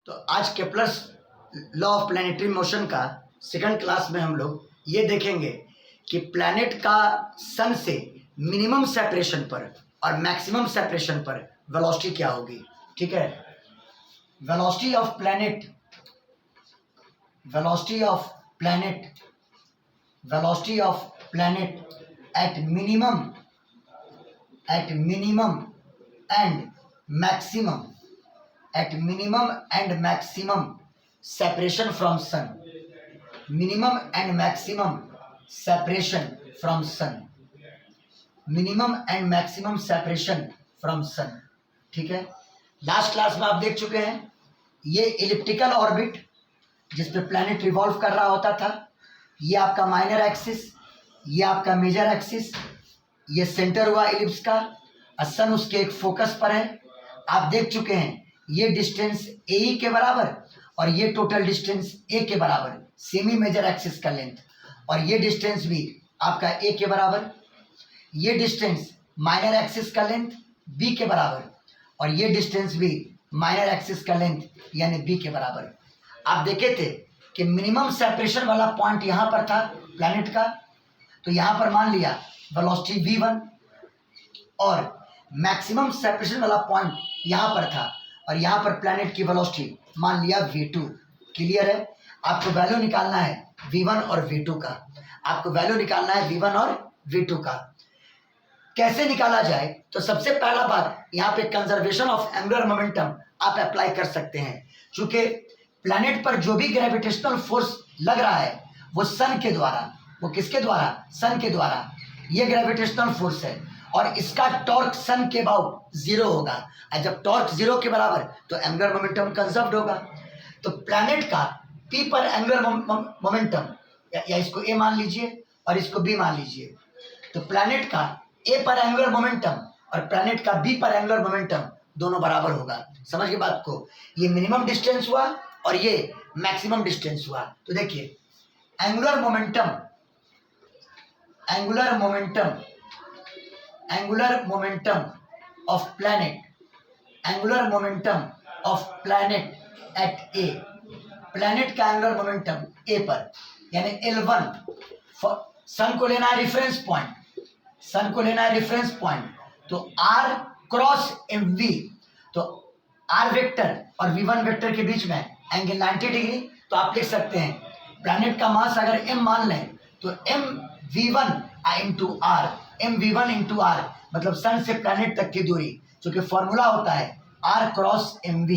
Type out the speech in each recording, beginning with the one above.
तो आज Kepler's law of planetary motion का सेकंड क्लास में हम लोग ये देखेंगे कि प्लैनेट का सन से मिनिमम सेपरेशन पर और मैक्सिमम सेपरेशन पर वेलोसिटी क्या होगी। ठीक है, velocity of planet at minimum and maximum separation from sun, minimum and maximum separation from sun, ठीक है। लास्ट क्लास में आप देख चुके हैं ये इलिप्टिकल ऑर्बिट जिस पे प्लैनेट रिवॉल्व कर रहा होता था, ये आपका माइनर एक्सिस, ये आपका मेजर एक्सिस, ये सेंटर हुआ इलिप्स का, सन उसके एक फोकस पर है। आप देख चुके हैं ये डिस्टेंस ए के बराबर और ये टोटल डिस्टेंस ए के बराबर, सेमी मेजर एक्सिस का लेंथ, और ये डिस्टेंस भी आपका ए के बराबर, ये डिस्टेंस माइनर एक्सिस का लेंथ बी के बराबर, और ये डिस्टेंस भी माइनर एक्सिस का लेंथ यानी बी के बराबर। आप देखे थे कि मिनिमम सेपरेशन वाला पॉइंट यहाँ पर था प्लैनेट का, तो यहाँ पर मान लिया वेलोसिटी v1, और मैक्सिमम सेपरेशन वाला पॉइंट यहाँ पर था और यहाँ पर प्लैनेट की वेलोसिटी मान लिया v2। क्लियर है? आपको वैल्यू निकालना है v1 और v2 का, कैसे निकाला जाए? तो सबसे पहला बात यहाँ पे कंजर्वेशन ऑफ एंगुलर मोमेंटम आप अप्लाई कर सकते हैं। चूंकि प्लैनेट पर जो भी ग्रेविटेशनल फोर्स लग रहा है वो सन के द्वारा, वो किसके द्वारा? सन के द्वारा। ये ग्रेविटेशनल फोर्स है और इसका टॉर्क सन के अबाउट 0 होगा, और जब टॉर्क 0 के बराबर तो एंगुलर मोमेंटम कंजर्व्ड होगा। तो प्लैनेट का पी पर एंगुलर मोमेंटम, या इसको ए मान लीजिए और इसको बी मान लीजिए, तो प्लैनेट का ए पर एंगुलर मोमेंटम और प्लैनेट का बी पर एंगुलर मोमेंटम दोनों बराबर होगा। समझ के बात को? ये मिनिमम डिस्टेंस हुआ और ये मैक्सिमम डिस्टेंस हुआ। तो देखिए angular momentum of planet at A, planet का एंगुलर मोमेंटम ए पर यानी L1, सन को लेना है रेफरेंस पॉइंट, तो R क्रॉस MV, तो R वेक्टर और V1 वेक्टर के बीच में एंगल 90 डिग्री। तो आप लिख सकते हैं प्लैनेट का मास अगर m मान लें तो mv1 इंटू r, मतलब सन से प्लैनेट तक की दूरी, जो कि फॉर्मूला होता है r क्रॉस mv,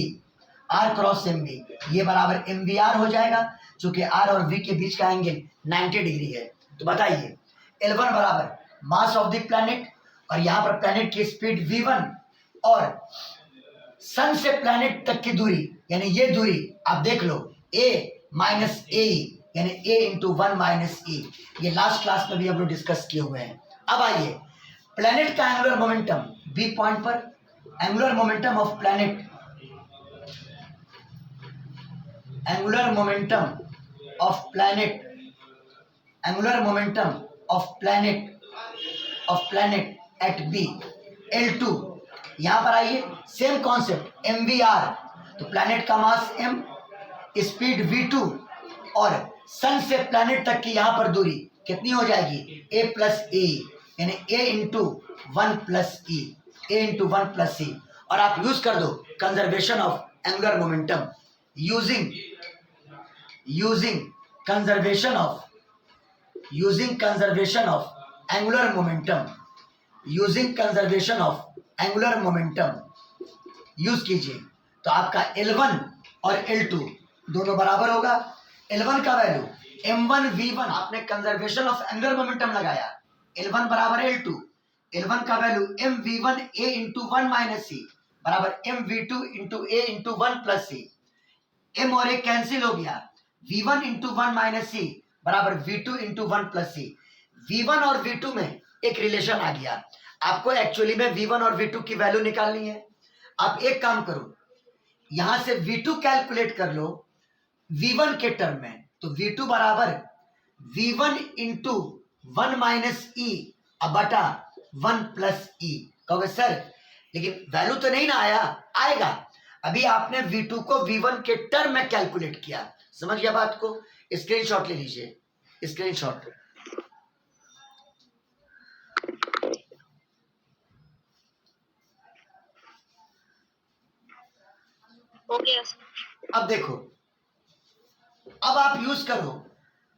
ये बराबर mvr हो जाएगा, जो कि r और v के बीच का एंगल 90 डिग्री है। तो बताइए L1 बराबर मास ऑफ द प्लैनेट, और यहाँ पर प्लैनेट की स्पीड v1 और सन से प्लैनेट तक की दूरी यानी ये दूरी आप देख लो a माइनस ए यानी a इंटू 1 माइनस e, ये लास्ट क्लास में भी हम लोग डिस्कस किए हुए हैं। अब आइए प्लैनेट का एंगुलर मोमेंटम बी पॉइंट पर, angular momentum of planet at B L2। यहाँ पर आइए सेम कॉन्सेप्ट mvr, तो प्लैनेट का मास m, स्पीड v2 और सन से प्लैनेट तक की यहाँ पर दूरी कितनी हो जाएगी? a प्लस ए यानी a इंटू 1 प्लस e, और आप यूज कर दो conservation of angular momentum using conservation of angular momentum use कीजिए। तो आपका L1 और L2 दोनों बराबर होगा। L1 का वैल्यू m1 v1, आपने कंजर्वेशन ऑफ एंगुलर मोमेंटम लगाया, L1 बराबर L2, L1 का value mv1 a into 1 minus c बराबर mv2 into a into 1 plus c, m और a कैंसिल हो गया, v1 इंटू 1 माइनस c बराबर v2 into 1 plus c। v1 और v2 में एक रिलेशन आ गया। आपको एक्चुअली में v1 और v2 की वैल्यू निकालनी है। आप एक काम करो, यहां से v2 कैलकुलेट कर लो v1 के टर्म में, तो v2 बराबर v1 इंटू 1 माइनस ई बटा 1 प्लस ई। कहोगे सर लेकिन वैल्यू तो नहीं ना आया, आएगा। अभी आपने V2 को V1 के टर्म में कैलकुलेट किया, समझ गया बात को? स्क्रीनशॉट ले लीजिए, स्क्रीनशॉट। अब देखो, अब आप यूज करो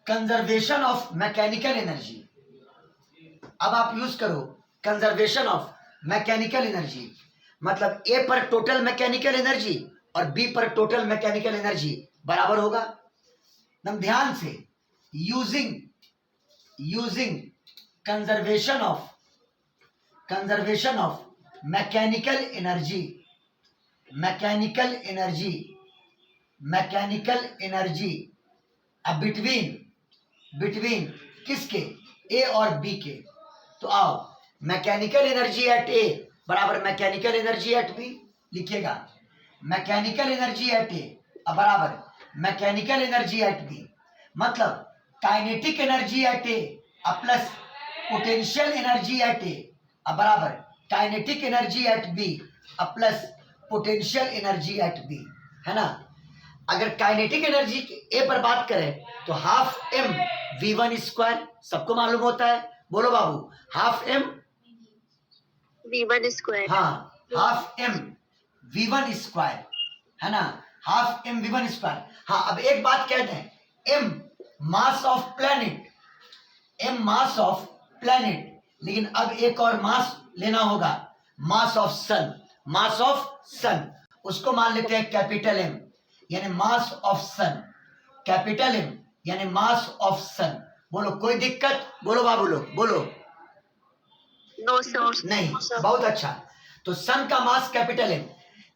कंजर्वेशन ऑफ मैकेनिकल एनर्जी। अब आप यूज करो कंजर्वेशन ऑफ मैकेनिकल एनर्जी, मतलब ए पर टोटल मैकेनिकल एनर्जी और बी पर टोटल मैकेनिकल एनर्जी बराबर होगा। एकदम ध्यान से, using conservation of mechanical energy अब बिटवीन किसके? ए और बी के। तो आओ, मैकेनिकल एनर्जी एट ए बराबर मैकेनिकल एनर्जी एट बी लिखिएगा। मैकेनिकल एनर्जी एट ए बराबर मैकेनिकल एनर्जी एट बी, मतलब kinetic energy at a plus potential energy at a बराबर kinetic energy at b plus potential energy at b, है ना? अगर kinetic energy ए पर बात करें तो हाफ एम V1 स्क्वायर, सबको मालूम होता है, बोलो बाबू, हाफ एम V1 स्क्वायर। हाँ, हाफ एम V1 स्क्वायर, है ना? Half M V1 square. हाँ, अब एक बात कह दें, एम मास ऑफ प्लैनेट, लेकिन अब एक और मास लेना होगा, मास ऑफ सन, उसको मान लेते हैं कैपिटल एम, यानी mass of sun, capital M यानी मास ऑफ सन। बोलो कोई दिक्कत? बोलो बाबू लोग, बोलो। No sir. नहीं, बहुत अच्छा। तो सन का mass capital M,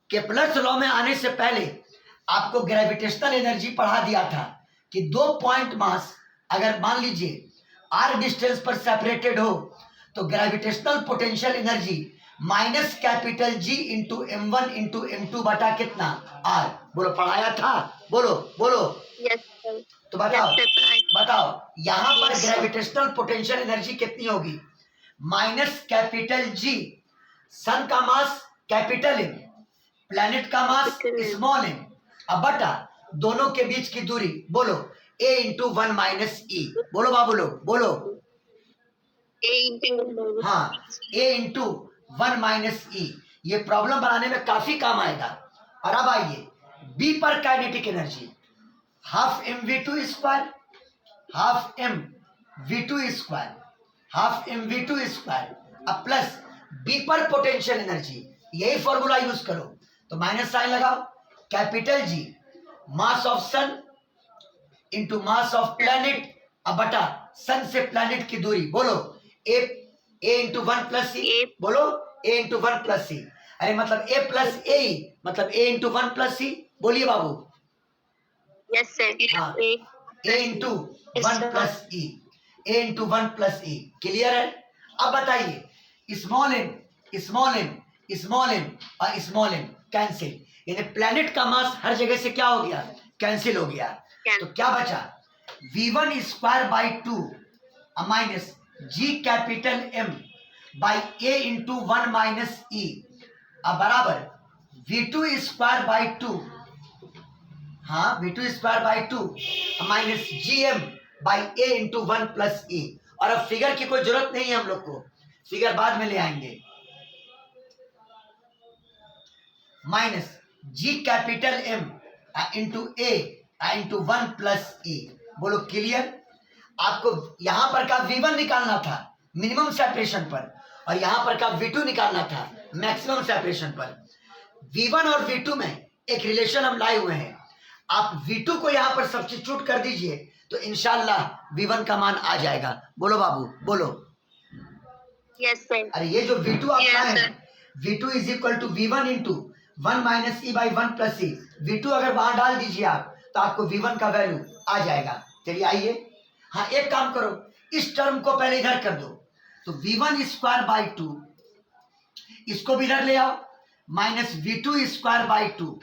Kepler's law में आने से पहले आपको ग्रेविटेशनल एनर्जी पढ़ा दिया था कि 2 पॉइंट मास अगर मान लीजिए r डिस्टेंस पर सेपरेटेड हो तो gravitational potential energy minus capital G into M1 into M2 बटा कितना? R। बोलो, पढ़ाया था? बोलो। Yes sir. तो बताओ यहाँ पर ग्रेविटेशनल पोटेंशियल एनर्जी कितनी होगी? माइनस कैपिटल G, सन का मास कैपिटल एम, प्लैनेट का मास स्मॉल एम, अब बटा दोनों के बीच की दूरी, बोलो a इंटू 1 माइनस ई। बोलो बाबू लोग, बोलो। हाँ, a इंटू 1 माइनस ई। ये प्रॉब्लम बनाने में काफी काम आएगा। और अब आइए b पर kinetic energy, half M V2 square, half M V2 square अब प्लस b पर पोटेंशियल एनर्जी, यही फॉर्मूला यूज करो। तो माइनस साइन लगाओ, capital G mass of sun into mass of planet अब बटा सन से प्लैनेट की दूरी, बोलो a इंटू 1 प्लस सी, बोलो a इंटू 1 प्लस सी। अरे मतलब a प्लस ए, मतलब a इंटू 1 प्लस सी, बोलिए बाबू। Yes sir. हाँ, a into 1 plus e, a into 1 plus e, clear है? अब बताइए स्मॉल एम और स्मॉल एम कैंसिल, यानी प्लैनेट का मास हर जगह से क्या हो गया? कैंसिल हो गया। तो क्या बचा? V1 square by 2 minus G capital M by A into 1 minus e बराबर V2 स्क्वायर बाई 2, हाँ V2 square by 2 minus GM by A into 1 plus e. और अब फिगर की कोई जरूरत नहीं है, हम लोग को फिगर बाद में ले आएंगे। Minus G capital M into A into 1 plus e, बोलो क्लियर? आपको यहां पर का V1 निकालना था मिनिमम सेपरेशन पर, और यहां पर का V2 निकालना था मैक्सिमम सेपरेशन पर। V1 और V2 में एक रिलेशन हम लाए हुए हैं, आप V2 को यहां पर सब्स्टिट्यूट कर दीजिए तो इंशाल्लाह V1 का मान आ जाएगा। बोलो बाबू, बोलो। Yes sir. अरे ये जो V2 आप लाए हैं, V2 is equal to V1 into 1 minus E by 1 plus E. V2 अगर वहां डाल दीजिए आप तो आपको V1 का वैल्यू आ जाएगा। चलिए आइए, हाँ एक काम करो, इस टर्म को पहले इधर कर दो, तो V1 स्क्वायर बाई 2 इसको भी इधर ले आओ, माइनस V2 स्क्वायर बाई 2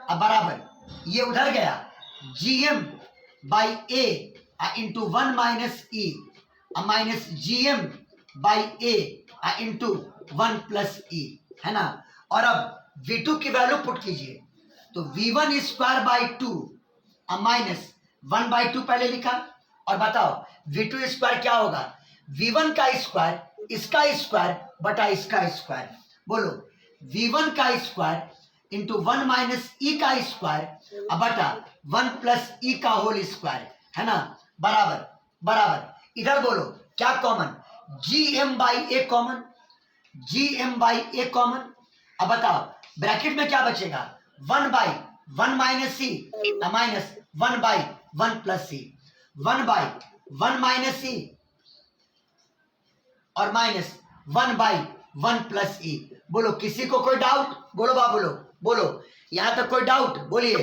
अब बराबर ये उधर गया GM by A into 1 minus e minus GM by A into 1 plus e, है ना? और अब V2 की वैल्यू पुट कीजिए, तो V1 स्क्वायर बाई 2 माइनस 1/2 पहले लिखा, और बताओ V2 स्क्वायर क्या होगा, V1 का स्क्वायर इसका स्क्वायर बटा इसका स्क्वायर, बोलो V1 का स्क्वायर इंटू 1 माइनस ई का स्क्वायर बटा 1 प्लस ई का होल स्क्वायर, है ना, बराबर बराबर। इधर बोलो क्या common, GM by a common, GM by a common. अब बताओ ब्रैकेट में क्या बचेगा, 1 by 1 minus c minus 1 by 1 plus c, 1 by 1 minus c और माइनस 1 बाई 1 प्लस ई। बोलो किसी को कोई डाउट, बोलो बा बोलो बोलो, यहां तक कोई डाउट बोलिए।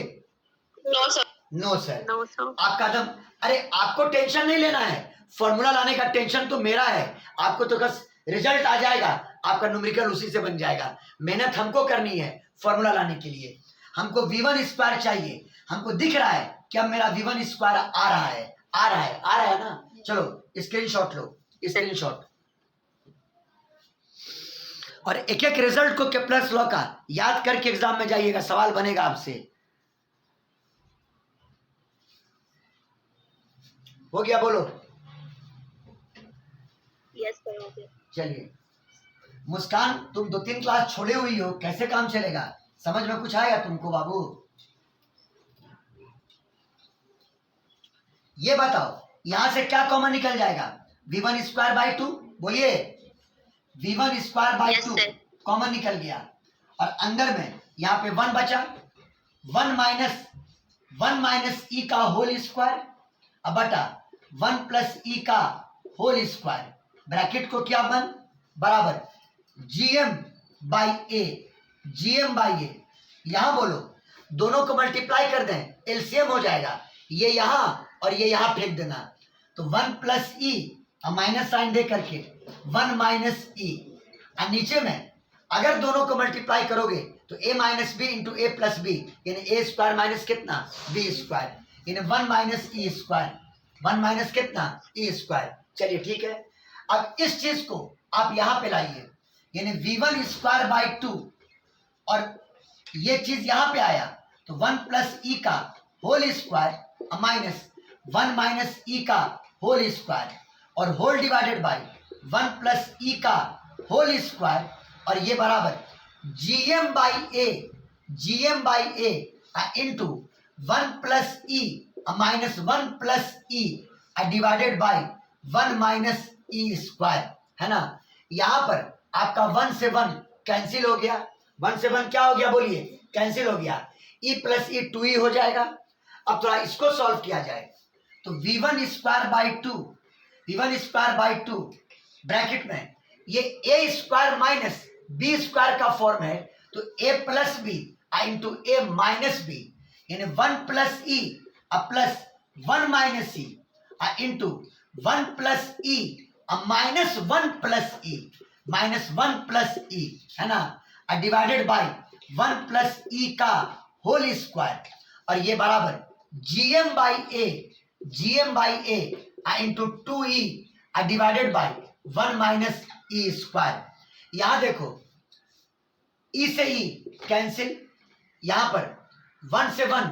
No sir. No sir. No sir. आपका दम, अरे आपको टेंशन नहीं लेना है, फॉर्मूला लाने का टेंशन तो मेरा है, आपको तो बस रिजल्ट आ जाएगा, आपका न्यूमेरिकल उसी से बन जाएगा। मेहनत हमको करनी है फॉर्मूला लाने के लिए, हमको V1 स्क्वायर चाहिए, हमको दिख रहा है कि अब मेरा V1 स्क्वायर आ रहा है, आ रहा है, आ रहा है ना। चलो स्क्रीनशॉट लो, स्क्रीनशॉट, और एक एक रिजल्ट को केप्लर्स लॉ का याद करके एग्जाम में जाइएगा, सवाल बनेगा आपसे। हो गया बोलो। यस सर, हो गया। चलिए मुस्कान, तुम 2-3 क्लास छोड़े हुई हो, कैसे काम चलेगा, समझ में कुछ आएगा तुमको बाबू? ये बताओ यहां से क्या कॉमन निकल जाएगा, V1 स्क्वायर बाई 2, बोलिए V1 square by Yes, 2 sir. Common निकल गया, और अंदर में यहाँ पे 1 बचा, 1 माइनस ई का होल स्क्वायर अब बटा 1 प्लस ई का होल स्क्वायर, ब्रैकेट को क्या बन बराबर GM by a, GM by a. यहां बोलो दोनों को मल्टीप्लाई कर दें, एलसीएम हो जाएगा, ये यहां और ये यहां फेंक देना, तो 1 प्लस ई माइनस साइन दे करके 1 माइनस ई, और नीचे में अगर दोनों को मल्टीप्लाई करोगे तो a minus B into A plus B, यानी ए स्क्वायर माइनस कितना बी स्क्वायर, यानी 1 माइनस ई स्क्वायर, 1 माइनस कितना ई स्क्वायर। चलिए ठीक है, अब इस चीज को आप यहां पे लाइए, यानी V1 स्क्वायर बाई 2, और ये चीज यहां पे आया तो 1 प्लस ई का होल स्क्वायर माइनस 1 माइनस ई का होल स्क्वायर, और होल डिवाइडेड बाई 1 प्लस ई का होल स्क्वायर, और ये बराबर GM by a into 1 plus e minus 1 plus e divided by 1 minus E square, है ना। यहां पर आपका 1 से 1 कैंसिल हो गया, 1 से 1 क्या हो गया बोलिए, कैंसिल हो गया, ई प्लस ई 2e हो जाएगा। अब थोड़ा इसको सॉल्व किया जाए, तो V1 square by 2, V1 square by 2 bracket में ये a square minus b square का फॉर्म है, तो a plus b into a minus b, यानी 1 plus e plus 1 minus e into 1 plus e minus 1 plus e minus 1 plus e, है ना, divided by 1 plus ई का whole square, और ये बराबर GM by a into 2e divided by 1 minus E square. यहां देखो ई से ई कैंसिल, यहां पर 1 से 1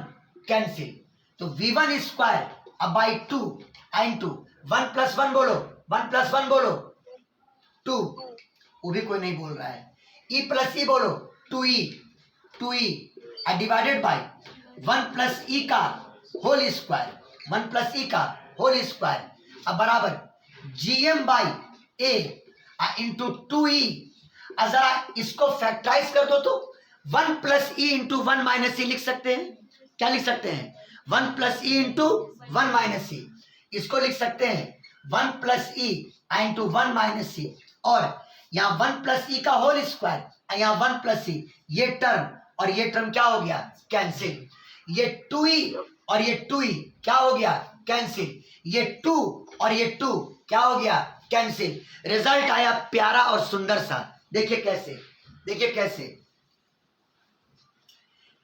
कैंसिल, तो V1 square by 2 into 1 plus 1 बोलो, 1 प्लस 1 बोलो 2, वो भी कोई नहीं बोल रहा है, ई प्लस ई बोलो 2e डिवाइडेड बाई 1 प्लस ई का होल स्क्वायर, 1 प्लस ई का होल स्क्वायर, अब बराबर GM by a into 2e, जरा इसको फैक्टराइज कर दो तो 1 प्लस ई इंटू 1 माइनस ई लिख सकते हैं, क्या लिख सकते हैं 1 प्लस ई इंटू 1 माइनस ई, इसको लिख सकते हैं 1 प्लस ई इंटू 1 माइनस ई, और यहाँ 1 प्लस ई का होल स्क्वायर, यहाँ 1 प्लस ई, ये टर्म और ये टर्म क्या हो गया कैंसिल, ये 2e और ये 2e क्या हो गया कैंसिल, ये 2 और ये 2 क्या हो गया कैंसिल। रिजल्ट आया प्यारा और सुंदर सा, देखिए कैसे, देखिए कैसे,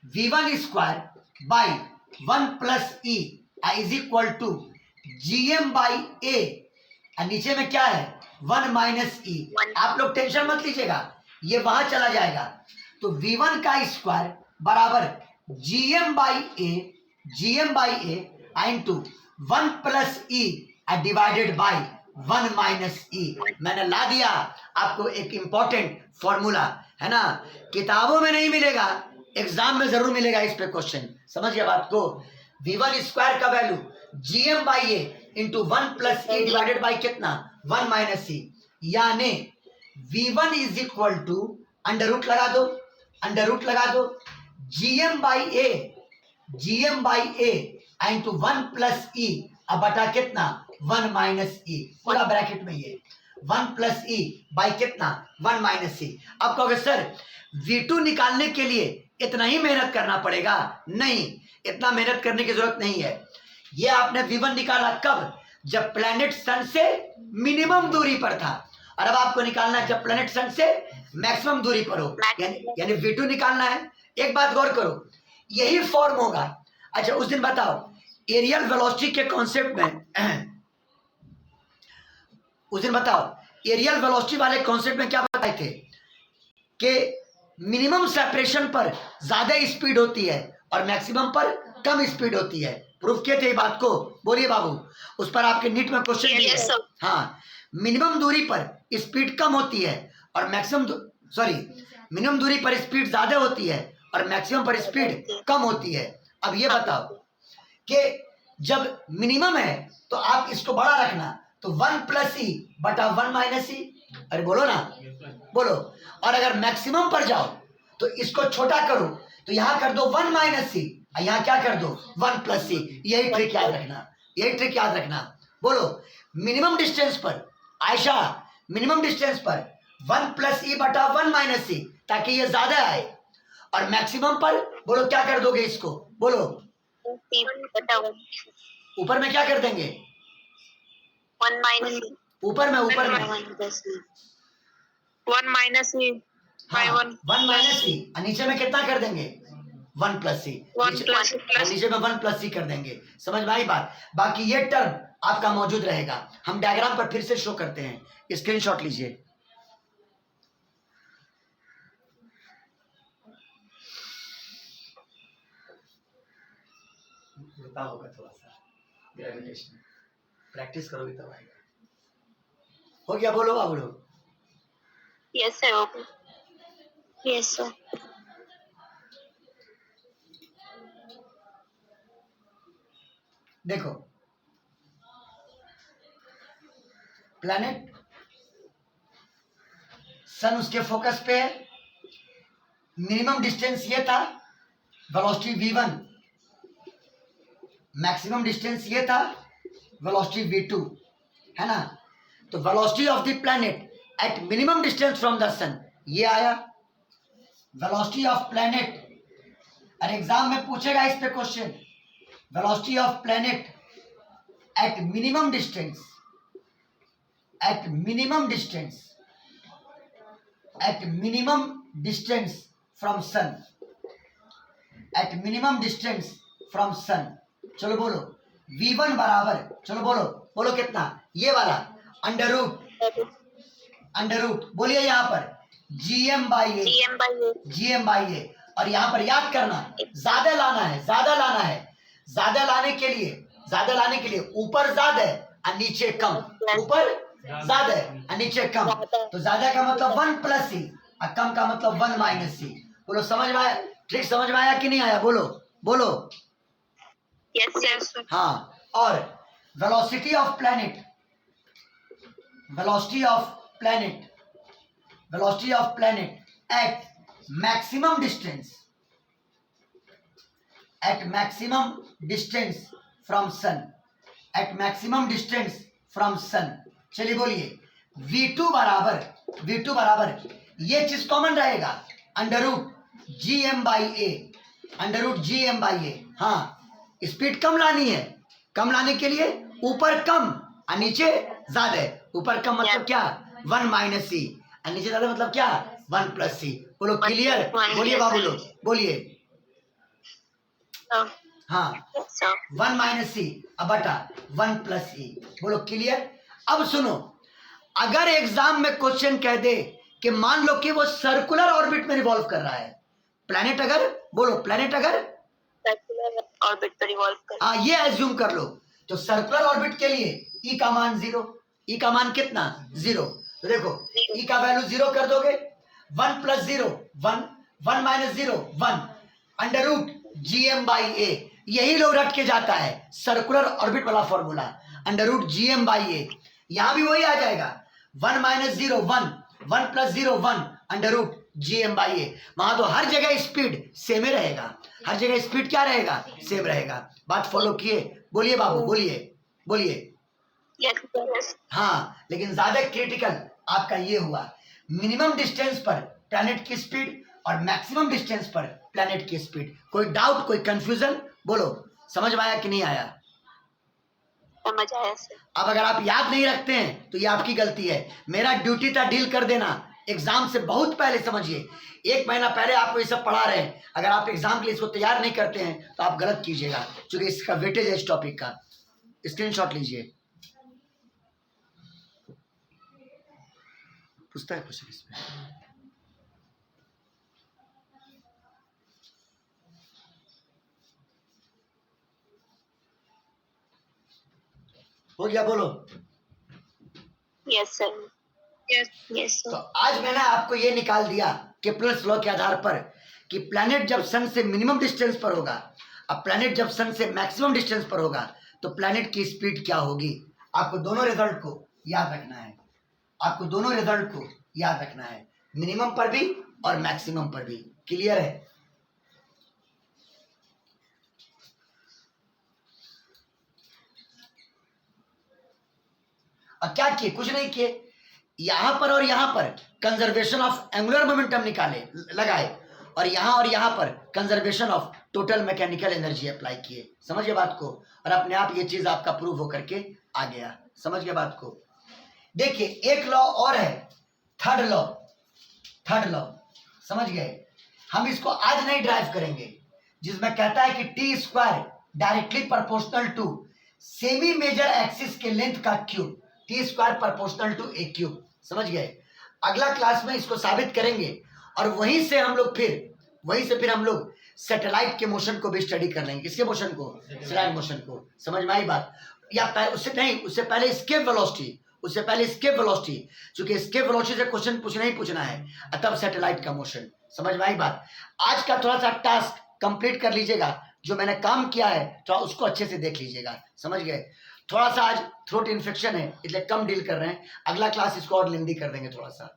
V1 square by 1 plus e is equal to GM by a, नीचे में क्या है 1 माइनस ई। आप लोग टेंशन मत लीजिएगा, ये वहां चला जाएगा, तो V1 का स्क्वायर बराबर GM by a into 1 plus e divided by 1 minus e. मैंने ला दिया आपको एक इंपॉर्टेंट फॉर्मूला, है ना, किताबों में नहीं मिलेगा, एग्जाम में जरूर मिलेगा इस पे क्वेश्चन। समझिए बात को। V1 स्क्वायर का value GM by a into 1 plus e divided by कितना 1 माइनस ई, यानी V1 is equal to under root लगा दो GM by a into 1 plus e अब बटा कितना 1 माइनस ई, पूरा ब्रैकेट में ये 1 प्लस ई बाई कितना 1 माइनस ई। अब कहोगे सर V2 निकालने के लिए इतना ही मेहनत करना पड़ेगा? नहीं, इतना मेहनत करने की जरूरत नहीं है। ये आपने V1 निकाला कब? जब प्लैनेट सन से मिनिमम दूरी पर था, और अब आपको निकालना है जब प्लैनेट सन से मैक्सिमम दूरी पर हो, यानी V2 निकालना है। एक बात गौर करो, यही फॉर्म होगा। अच्छा, उस दिन बताओ एरियल वेलोसिटी के कॉन्सेप्ट में उस दिन बताओ एरियल वेलोसिटी वाले कॉन्सेप्ट में क्या बताए थे कि मिनिमम सेपरेशन पर ज्यादा स्पीड होती है और मैक्सिमम पर कम स्पीड होती है। प्रूफ किए थे ये बात को? बोलिए बाबू, उस पर आपके नीट में क्वेश्चन भी है। हाँ, मिनिमम दूरी पर स्पीड कम होती है और मिनिमम दूरी पर स्पीड ज्यादा होती है और मैक्सिमम पर स्पीड कम होती है। अब ये बताओ कि जब मिनिमम है तो आप इसको बड़ा रखना, तो 1 प्लस ई बटा 1 माइनस ई, अरे बोलो ना, बोलो। और अगर मैक्सिमम पर जाओ तो इसको छोटा करो, तो यहां कर दो 1 माइनस ई, यहां क्या कर दो 1 प्लस ई। यही ट्रिक याद रखना, बोलो। मिनिमम डिस्टेंस पर आयशा, मिनिमम डिस्टेंस पर 1 प्लस ई बटा 1 माइनस ई, ताकि ये ज्यादा आए। और मैक्सिमम पर बोलो क्या कर दोगे इसको, बोलो। ऊपर में क्या कर देंगे? 1 माइनस ई। ऊपर में 1 माइनस ई बाय 1 माइनस ई, और नीचे में कितना कर देंगे 1 प्लस ई, नीचे में 1 प्लस ई कर देंगे। समझ में आई बात? बाकी ये टर्म आपका मौजूद रहेगा। हम डायग्राम पर फिर से शो करते हैं, स्क्रीनशॉट लीजिए। होगा थोड़ा सा ग्रेविटेशन, प्रैक्टिस करोगे तब आएगा। हो गया? बोलो बाबू लोग। Yes sir, okay. Yes sir. देखो, प्लैनेट सन उसके फोकस पे है, मिनिमम डिस्टेंस ये था, वेलोसिटी v1, मैक्सिमम डिस्टेंस ये था, वेलोसिटी v2, है ना। तो velocity of the planet at minimum distance from the sun ये आया, वेलोसिटी ऑफ प्लैनेट। और एग्जाम में पूछेगा इस पे question, velocity of planet at minimum distance from sun, चलो बोलो v1 बराबर, चलो बोलो कितना, ये वाला अंडर रूट बोलिए यहाँ पर GM बाई ए, और यहाँ पर याद करना ज्यादा लाना है। ज्यादा लाने के लिए ऊपर ज्यादा है और नीचे कम, ऊपर ज्यादा है और नीचे कम। तो ज्यादा का मतलब 1 प्लस ई और कम का मतलब 1 माइनस ई। बोलो समझ में आया? ट्रिक समझ में आया कि नहीं आया? बोलो। यस। हाँ, और velocity of planet at maximum distance from sun, चलिए बोलिए V2 बराबर ये चीज कॉमन रहेगा, under root GM by A. हाँ, स्पीड कम लानी है, कम लाने के लिए ऊपर कम और नीचे ज्यादा। ऊपर कम मतलब क्या 1 माइनस सी, और नीचे ज्यादा मतलब क्या 1 प्लस सी। बोलो क्लियर? बोलिए बाबू लोग, बोलिए। हाँ, 1 माइनस सी अब बटा 1 प्लस सी। बोलो क्लियर? अब सुनो, अगर एग्जाम में क्वेश्चन कह दे कि मान लो कि वो सर्कुलर ऑर्बिट में रिवॉल्व कर रहा है, प्लैनेट अगर, बोलो प्लैनेट अगर, सर्कुलर ऑर्बिट पर रिवॉल्व कर, हाँ ये एज्यूम कर लो। तो सर्कुलर ऑर्बिट के लिए ई का मान 0, ई का मान कितना 0। तो देखो ई का वैल्यू 0 कर दोगे, 1 + 0 1, 1 - 0 1, √gm/a, यही लोग रट के जाता है सर्कुलर ऑर्बिट वाला फॉर्मूला, √gm/a। यहां भी वही आ जाएगा, 1 - 0 1, 1 + 0 1, √gm/a। वहां तो हर जगह स्पीड सेम ही रहेगा, हर जगह स्पीड क्या रहेगा, सेम रहेगा। बात फॉलो किए? बोलिए बाबू, बोलिए बोलिए। यस, हाँ, लेकिन ज्यादा क्रिटिकल आपका ये हुआ, मिनिमम डिस्टेंस पर प्लैनेट की स्पीड और मैक्सिमम डिस्टेंस पर प्लैनेट की स्पीड। कोई डाउट, कोई कंफ्यूजन? बोलो, समझ में आया कि नहीं आया? समझ आया सर। अब अगर आप याद नहीं रखते हैं तो ये आपकी गलती है, मेरा ड्यूटी था डील कर देना। एग्जाम से बहुत पहले समझिए, 1 महीना पहले आपको ये सब पढ़ा रहे हैं। अगर आप एग्जाम के लिए इसको तैयार नहीं करते हैं तो आप गलत कीजिएगा, क्योंकि इसका वेटेज है इस टॉपिक का। स्क्रीनशॉट लीजिए। पूछता है कुछ इसमें? हो गया, बोलो। यस सर, यस तो सर, आज मैंने आपको ये निकाल दिया केप्लर्स लॉ के आधार पर कि प्लैनेट जब सन से मिनिमम डिस्टेंस पर होगा, अब प्लैनेट जब सन से मैक्सिमम डिस्टेंस पर होगा तो प्लैनेट की स्पीड क्या होगी। आपको दोनों रिजल्ट को याद रखना है, आपको दोनों रिजल्ट को याद रखना है, मिनिमम पर भी और मैक्सिमम पर भी। क्लियर है? और क्या किए? कुछ नहीं किए, यहां पर और यहां पर कंजर्वेशन ऑफ एंगुलर मोमेंटम निकाले, लगाए, और यहां पर conservation of total mechanical energy apply किए। समझ गए बात को? और अपने आप ये चीज आपका प्रूव होकर के आ गया। समझ गए बात को? देखिए एक लॉ और है, थर्ड लॉ, समझ गए? हम इसको आज नहीं ड्राइव करेंगे, जिसमें कहता है कि t² directly proportional to semi major axis के लेंथ का cube, t² proportional to a cube. समझ गए? अगला क्लास में इसको साबित करेंगे और वहीं से हम लोग सैटेलाइट के मोशन को भी स्टडी कर लेंगे। किसके मोशन को? सैटेलाइट मोशन को। समझ में आई बात? या उससे पहले स्केप वेलोसिटी, क्योंकि स्केप वेलोसिटी से क्वेश्चन पूछना है, तब सैटेलाइट का मोशन। समझ में आई बात? आज का थोड़ा सा टास्क कंप्लीट कर लीजिएगा, जो मैंने काम किया है थोड़ा उसको अच्छे से देख लीजिएगा। समझ गए? थोड़ा सा आज थ्रोट इन्फेक्शन है इसलिए कम डील कर रहे हैं, अगला क्लास इसको और लेंदी कर देंगे थोड़ा सा।